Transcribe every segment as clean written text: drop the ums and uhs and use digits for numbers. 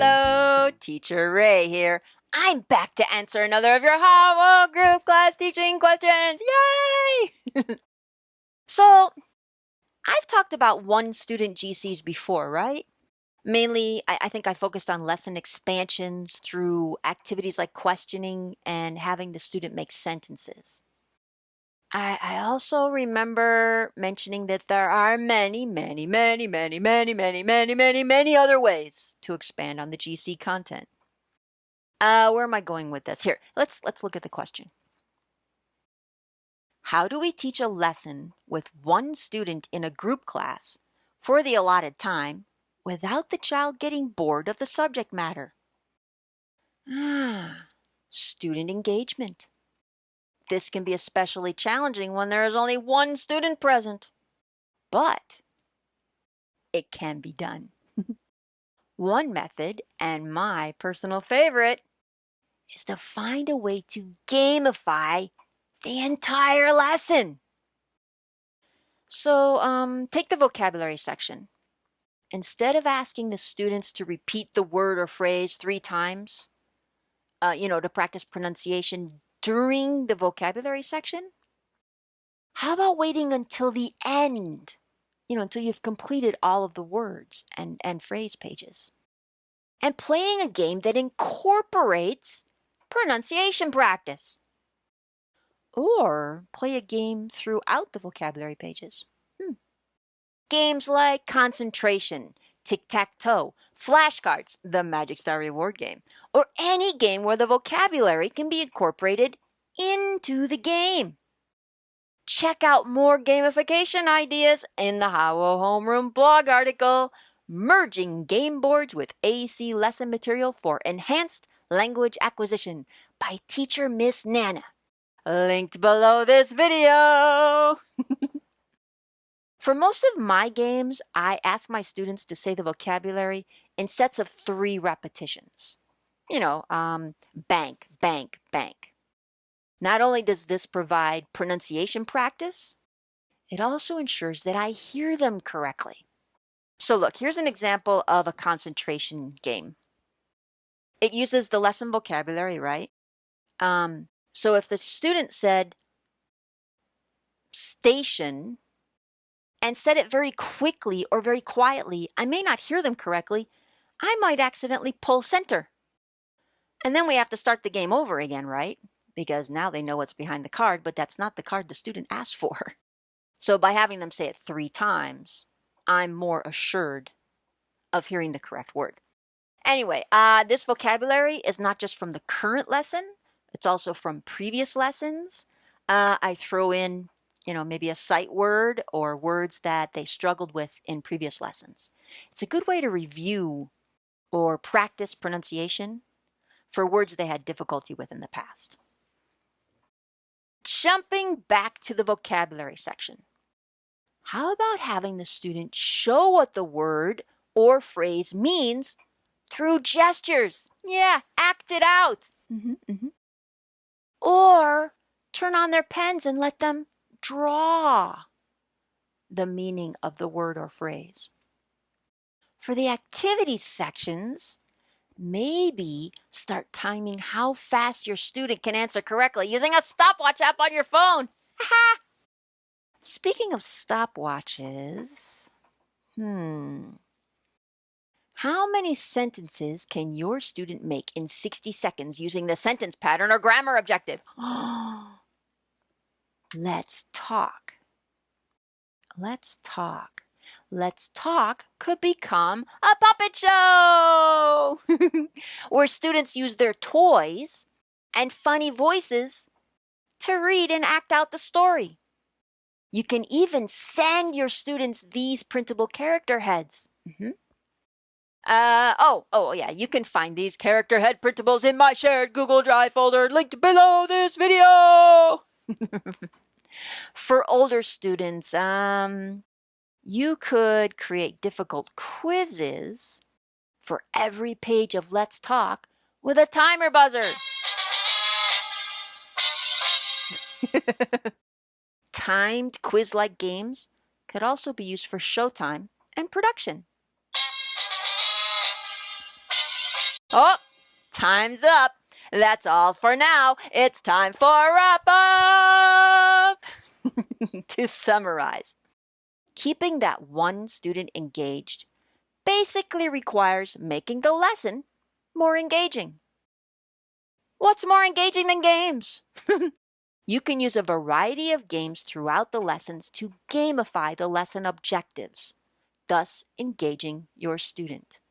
Hello, Teacher Ray here. I'm back to answer another of your HAWO group class teaching questions. Yay! So, I've talked about one-student GCs before, right? Mainly, I think I focused on lesson expansions through activities like questioning and having the student make sentences. I also remember mentioning that there are many other ways to expand on the GC content. Where am I going with this? Here, let's look at the question. How do we teach a lesson with one student in a group class for the allotted time without the child getting bored of the subject matter? Student engagement. This can be especially challenging when there is only one student present, but it can be done. One method, and my personal favorite, is to find a way to gamify the entire lesson. So, take the vocabulary section. Instead of asking the students to repeat the word or phrase 3 times, to practice pronunciation during the vocabulary section, how about waiting until the end, until you've completed all of the words and phrase pages, and playing a game that incorporates pronunciation practice? Or play a game throughout the vocabulary pages. Games like concentration, tic-tac-toe, flashcards, the Magic Star Reward game, or any game where the vocabulary can be incorporated into the game. Check out more gamification ideas in the HAWO Homeroom blog article, Merging Game Boards with AC Lesson Material for Enhanced Language Acquisition by teacher Miss Nana. Linked below this video. For most of my games, I ask my students to say the vocabulary in sets of 3 repetitions. Bank, bank, bank. Not only does this provide pronunciation practice, it also ensures that I hear them correctly. So look, here's an example of a concentration game. It uses the lesson vocabulary, right? So if the student said station and said it very quickly or very quietly, I may not hear them correctly. I might accidentally pull center. And then we have to start the game over again, right? Because now they know what's behind the card, but that's not the card the student asked for. So by having them say it 3 times, I'm more assured of hearing the correct word. Anyway, this vocabulary is not just from the current lesson, it's also from previous lessons. I throw in, maybe a sight word or words that they struggled with in previous lessons. It's a good way to review or practice pronunciation for words they had difficulty with in the past. Jumping back to the vocabulary section. How about having the student show what the word or phrase means through gestures? Yeah, act it out. Or turn on their pens and let them draw the meaning of the word or phrase. For the activities sections, maybe start timing how fast your student can answer correctly using a stopwatch app on your phone. Speaking of stopwatches, how many sentences can your student make in 60 seconds using the sentence pattern or grammar objective? Let's talk. Let's talk. Let's Talk could become a puppet show where students use their toys and funny voices to read and act out the story. You can even send your students these printable character heads. Yeah, you can find these character head printables in my shared Google Drive folder linked below this video. For older students, you could create difficult quizzes for every page of Let's Talk with a timer buzzer. Timed quiz-like games could also be used for showtime and production. Oh, time's up. That's all for now. It's time for wrap up. To summarize, keeping that one student engaged basically requires making the lesson more engaging. What's more engaging than games? You can use a variety of games throughout the lessons to gamify the lesson objectives, thus engaging your student.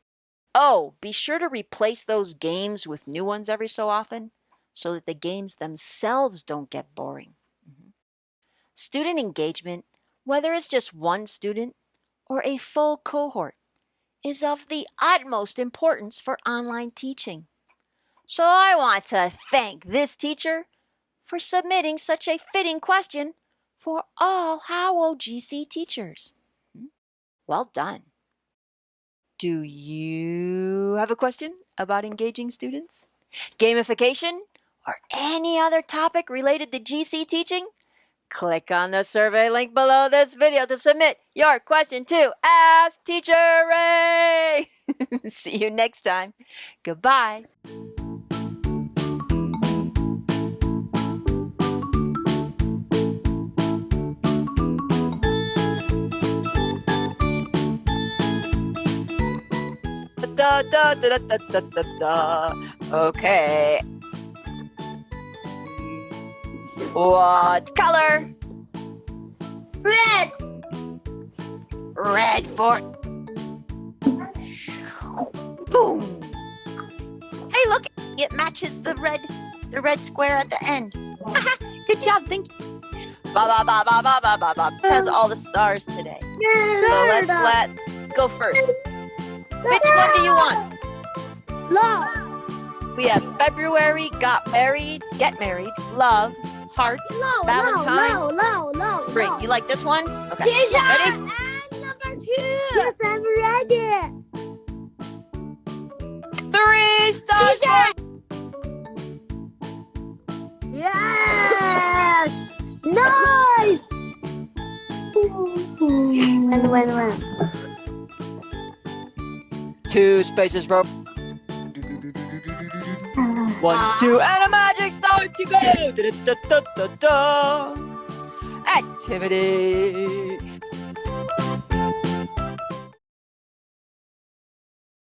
Oh, be sure to replace those games with new ones every so often so that the games themselves don't get boring. Student engagement, whether it's just one student or a full cohort, is of the utmost importance for online teaching. So I want to thank this teacher for submitting such a fitting question for all HAWO GC teachers. Well done. Do you have a question about engaging students, gamification, or any other topic related to GC teaching? Click on the survey link below this video to submit your question to Ask Teacher Ray. See you next time. Goodbye. Da, da, da, da, da, da, da. Okay. What color? Red. Red for... Boom! Hey, look! It matches the red square at the end. Good job, thank you. Ba ba ba ba ba ba ba ba. It has all the stars today. So let's go first. Which one do you want? Love. We have February, got married, get married, love, heart, Valentine, Love. spring. You like this one? Okay. Teacher! Ready? And number 2. Yes, I'm ready. 3 stars. Teacher! Yes! Nice! When. 2 spaces for... 1, 2, and a magic star to go! Da, da, da, da, da. Activity!